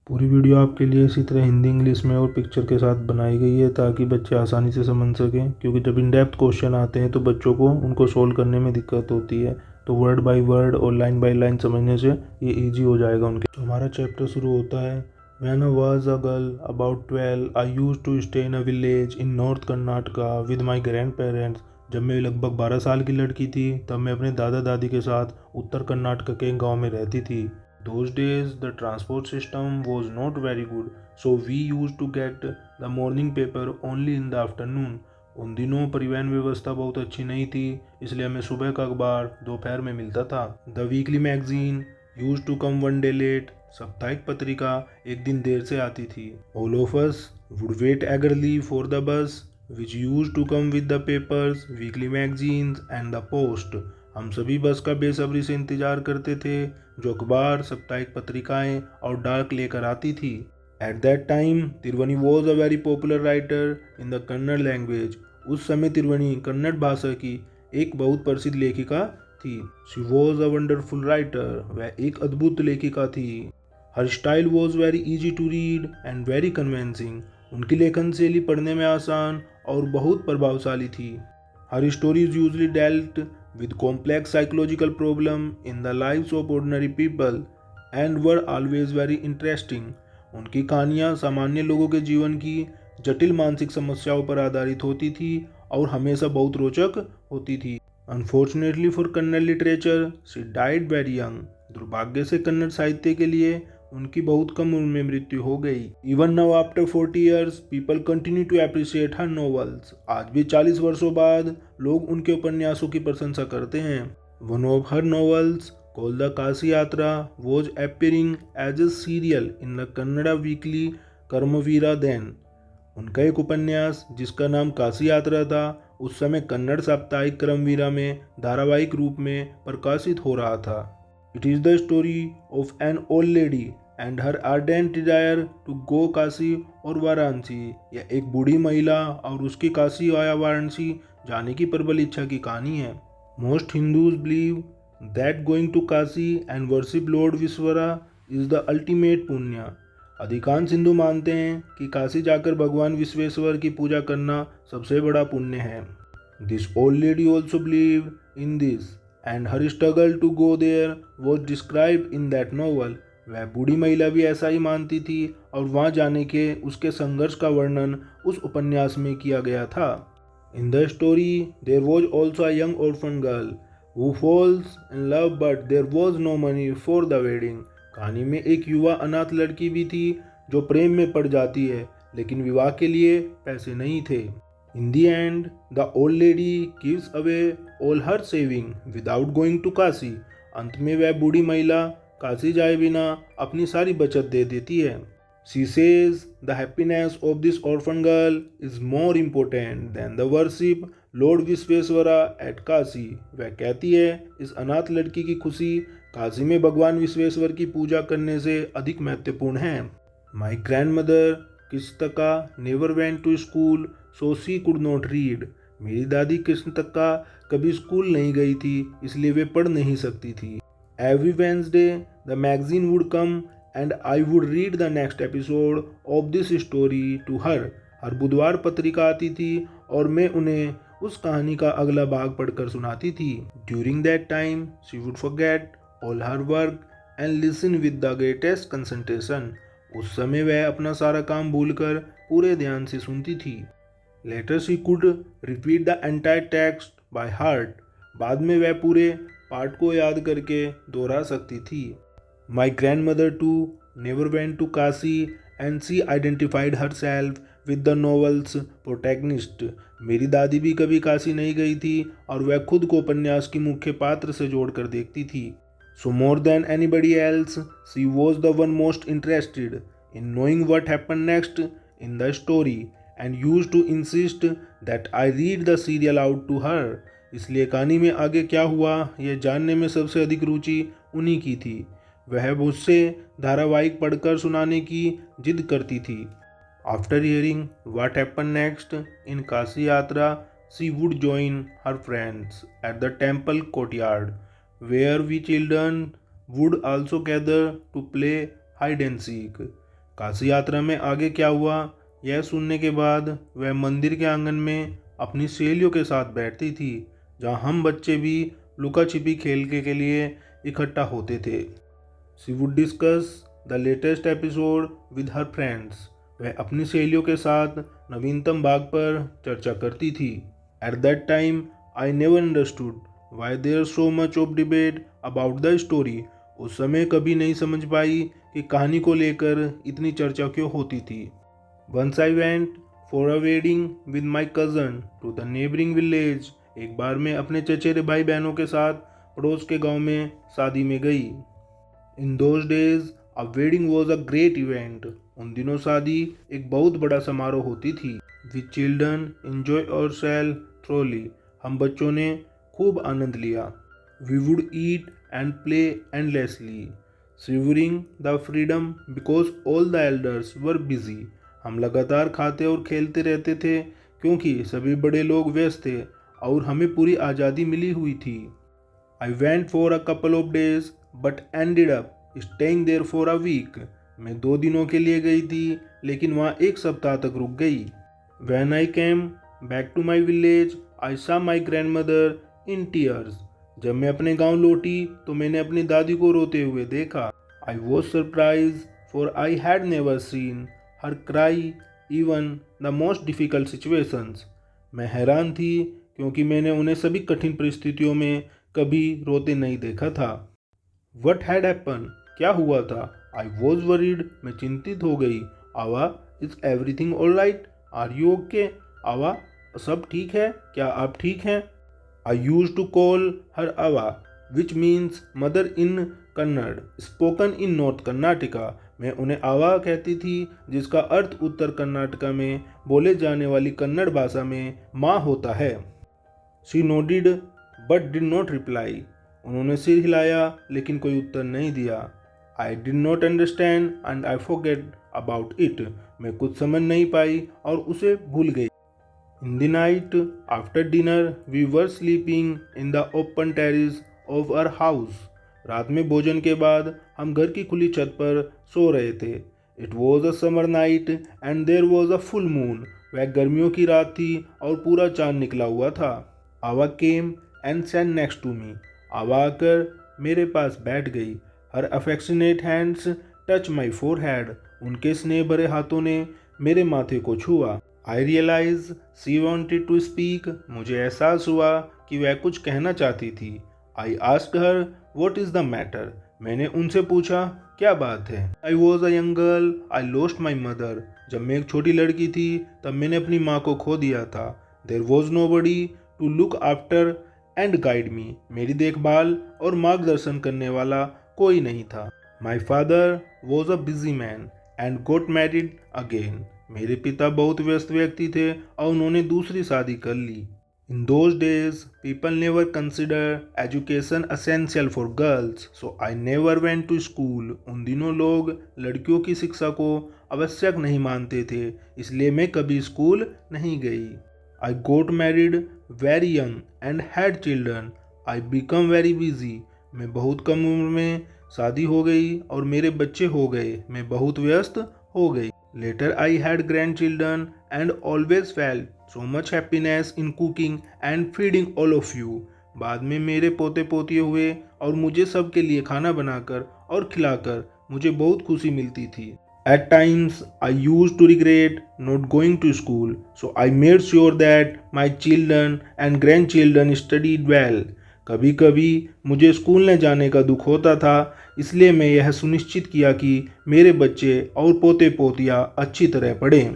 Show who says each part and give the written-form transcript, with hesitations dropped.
Speaker 1: पूरी वीडियो आपके लिए इसी तरह हिंदी इंग्लिश में और पिक्चर के साथ बनाई गई है ताकि बच्चे आसानी से समझ सकें, क्योंकि जब इन डेप्थ क्वेश्चन आते हैं तो बच्चों को उनको सोल्व करने में दिक्कत होती है। तो वर्ड बाय वर्ड और लाइन बाय लाइन समझने से ये इजी हो जाएगा उनके। तो हमारा चैप्टर शुरू होता है। When I was a girl about 12, I used to stay in a village in North Karnataka with my grandparents. जब मैं लगभग 12 साल की लड़की थी तब मैं अपने दादा दादी के साथ उत्तर कर्नाटक के गांव में रहती थी। Those days the transport system was not very good, so we used to get the morning paper only in the afternoon. उन दिनों परिवहन व्यवस्था बहुत अच्छी नहीं थी, इसलिए हमें सुबह का अखबार दोपहर में मिलता था। The weekly magazine used to come one day late. साप्ताहिक पत्रिका एक दिन देर से आती थी। All of us would wait eagerly for the bus which used to come with the papers, weekly magazines and the post. हम सभी बस का बेसब्री से इंतजार करते थे जो अखबार, साप्ताहिक पत्रिकाएं और डाक लेकर आती थी। At that time Triveni was a very popular writer in the Kannada language. उस समय तिरवनी कन्नड़ भाषा की एक बहुत प्रसिद्ध लेखिका थी। She was a wonderful writer. वह एक अद्भुत लेखिका थी। Her style was very easy to read and very convincing. उनकी लेखन शैली पढ़ने में आसान और बहुत प्रभावशाली थी। Her stories usually dealt with complex psychological problem in the lives of ordinary people and were always very interesting. उनकी कहानियाँ सामान्य लोगों के जीवन की जटिल मानसिक समस्याओं पर आधारित होती थी और हमेशा बहुत रोचक होती थी। Unfortunately for Kannada literature she died very young. दुर्भाग्य से कन्नड़ साहित्य के लिए उनकी बहुत कम उम्र में मृत्यु हो गई। Even now after 40 years people continue to appreciate her novels. आज भी 40 वर्षों बाद लोग उनके उपन्यासों की प्रशंसा करते हैं। One of her novels called the Kashi Yatra was appearing as a serial in the Kannada weekly Karmaveera then. उनका एक उपन्यास जिसका नाम काशी यात्रा था उस समय कन्नड़ साप्ताहिक क्रमवीरा में धारावाहिक रूप में प्रकाशित हो रहा था। It is the story of an old lady and her ardent desire to go Kashi और वाराणसी। यह एक बूढ़ी महिला और उसकी काशी या वाराणसी जाने की प्रबल इच्छा की कहानी है। Most Hindus believe that going to Kashi and worship Lord Vishweshwara is the ultimate punya. अधिकांश हिंदू मानते हैं कि काशी जाकर भगवान विश्वेश्वर की पूजा करना सबसे बड़ा पुण्य है। This old lady also believe in this and her struggle to go there was describe in that novel. वह बूढ़ी महिला भी ऐसा ही मानती थी और वहाँ जाने के उसके संघर्ष का वर्णन उस उपन्यास में किया गया था। In the story there was also a young orphan girl who falls in love but there was no money for the wedding. कहानी में एक युवा अनाथ लड़की भी थी जो प्रेम में पड़ जाती है लेकिन विवाह के लिए पैसे नहीं थे। In the end the old lady gives away all her saving without going to Kashi. अंत में वह बूढ़ी महिला काशी जाए बिना अपनी सारी बचत दे देती है। She says the happiness of this orphan girl is more important than the worship lord Vishweshwara at Kashi. वह कहती है इस अनाथ लड़की की खुशी काशी में भगवान विश्वेश्वर की पूजा करने से अधिक महत्वपूर्ण है। My grandmother Krishtakka never went to school so she could not read. मेरी दादी कृष्णतका कभी स्कूल नहीं गई थी इसलिए वे पढ़ नहीं सकती थी। Every Wednesday the magazine would come and I would read the next episode of this story to her. हर बुधवार पत्रिका आती थी और मैं उन्हें उस कहानी का अगला भाग पढ़कर सुनाती थी। During that time she would forget all her work and listen with the greatest concentration. उस समय वह अपना सारा काम भूलकर पूरे ध्यान से सुनती थी। Later she could repeat the entire text by heart. बाद में वह पूरे पाठ को याद करके दोहरा सकती थी। My grandmother too never went to Kashi and she identified herself with the novel's protagonist. मेरी दादी भी कभी काशी नहीं गई थी और वह खुद को उपन्यास की मुख्य पात्र से जोड़कर देखती थी। So more than anybody else, she was the one most interested in knowing what happened next in the story and used to insist that I read the serial out to her. इसलिए कहानी में आगे क्या हुआ यह जानने में सबसे अधिक रुचि उन्हीं की थी। वह मुझसे धारावाहिक पढ़कर सुनाने की जिद करती थी। After hearing what happened next in Kashi यात्रा, she would join her friends at the temple courtyard, where we children would also gather to play hide and seek. Kashi यात्रा में आगे क्या हुआ, यह सुनने के बाद वह मंदिर के आंगन में अपनी सहेलियों के साथ बैठती थी, जहां हम बच्चे भी लुका छिपी खेलने के लिए इकट्ठा होते थे। She would discuss the latest episode with her friends. वह अपनी सहेलियों के साथ नवीनतम भाग पर चर्चा करती थी। At that time I never understood why there so much of debate about the story. उस समय कभी नहीं समझ पाई कि कहानी को लेकर इतनी चर्चा क्यों होती थी। Once I went for a wedding with my cousin to the neighbouring village. एक बार मैं अपने चचेरे भाई बहनों के साथ पड़ोस के गांव में शादी में गई। In those days a wedding was a great event. उन दिनों शादी एक बहुत बड़ा समारोह होती थी। With children enjoy ourselves thoroughly. हम बच्चों ने खूब आनंद लिया। We would eat and play endlessly, savoring the freedom because all the elders were busy. हम लगातार खाते और खेलते रहते थे क्योंकि सभी बड़े लोग व्यस्त थे और हमें पूरी आज़ादी मिली हुई थी। I went for a couple of days but ended up staying there for a week. मैं 2 दिनों के लिए गई थी लेकिन वहाँ 1 सप्ताह तक रुक गई। When I came back to my village, I saw my grandmother in tears. जब मैं अपने गांव लौटी तो मैंने अपनी दादी को रोते हुए देखा। I was surprised for I had never seen her cry even the most difficult situations. मैं हैरान थी क्योंकि मैंने उन्हें सभी कठिन परिस्थितियों में कभी रोते नहीं देखा था। What had happened? क्या हुआ था? I was worried. मैं चिंतित हो गई। आवा, is everything alright? Are you okay? आवा, सब ठीक है? क्या आप ठीक हैं? I used to call her Ava, which means mother in Kannada, spoken in North Karnataka. मैं उन्हें आवा कहती थी जिसका अर्थ उत्तर कर्नाटका में बोले जाने वाली कन्नड़ भाषा में माँ होता है। She nodded but did not reply. उन्होंने सिर हिलाया लेकिन कोई उत्तर नहीं दिया। I did not understand and I forget about it. मैं कुछ समझ नहीं पाई और उसे भूल गई। In the night after dinner we were sleeping in the open terrace of our house. रात में भोजन के बाद हम घर की खुली छत पर सो रहे थे। It was a summer night and there was a full moon. वह गर्मियों की रात थी और पूरा चांद निकला हुआ था। Ava came and sat next to me. आवा आकर मेरे पास बैठ गई। Her affectionate hands touched my forehead. उनके स्नेह भरे हाथों ने मेरे माथे को छुआ। I realized she wanted to speak. मुझे एहसास हुआ कि वह कुछ कहना चाहती थी। I asked her what is the matter. मैंने उनसे पूछा क्या बात है। I was a young girl. I lost my mother. जब मैं एक छोटी लड़की थी तब मैंने अपनी माँ को खो दिया था। There was nobody to look after and guide me. मेरी देखभाल और मार्गदर्शन करने वाला कोई नहीं था। My father was a busy man and got married again. मेरे पिता बहुत व्यस्त व्यक्ति थे और उन्होंने दूसरी शादी कर ली। In those days people never consider education essential for girls, so I never went to school. उन दिनों लोग लड़कियों की शिक्षा को आवश्यक नहीं मानते थे, इसलिए मैं कभी स्कूल नहीं गई। I got married very young and had children. I become very busy. मैं बहुत कम उम्र में शादी हो गई और मेरे बच्चे हो गए। मैं बहुत व्यस्त हो गई। Later I had grandchildren and always felt so much happiness in cooking and feeding all of you. बाद में मेरे पोते पोतिए हुए और मुझे सबके लिए खाना बनाकर और खिलाकर मुझे बहुत खुशी मिलती थी। At times I used to regret not going to school, so I made sure that my children and grandchildren studied well. कभी कभी मुझे स्कूल न जाने का दुख होता था, इसलिए मैं यह सुनिश्चित किया कि मेरे बच्चे और पोते पोतियाँ अच्छी तरह पढ़ें।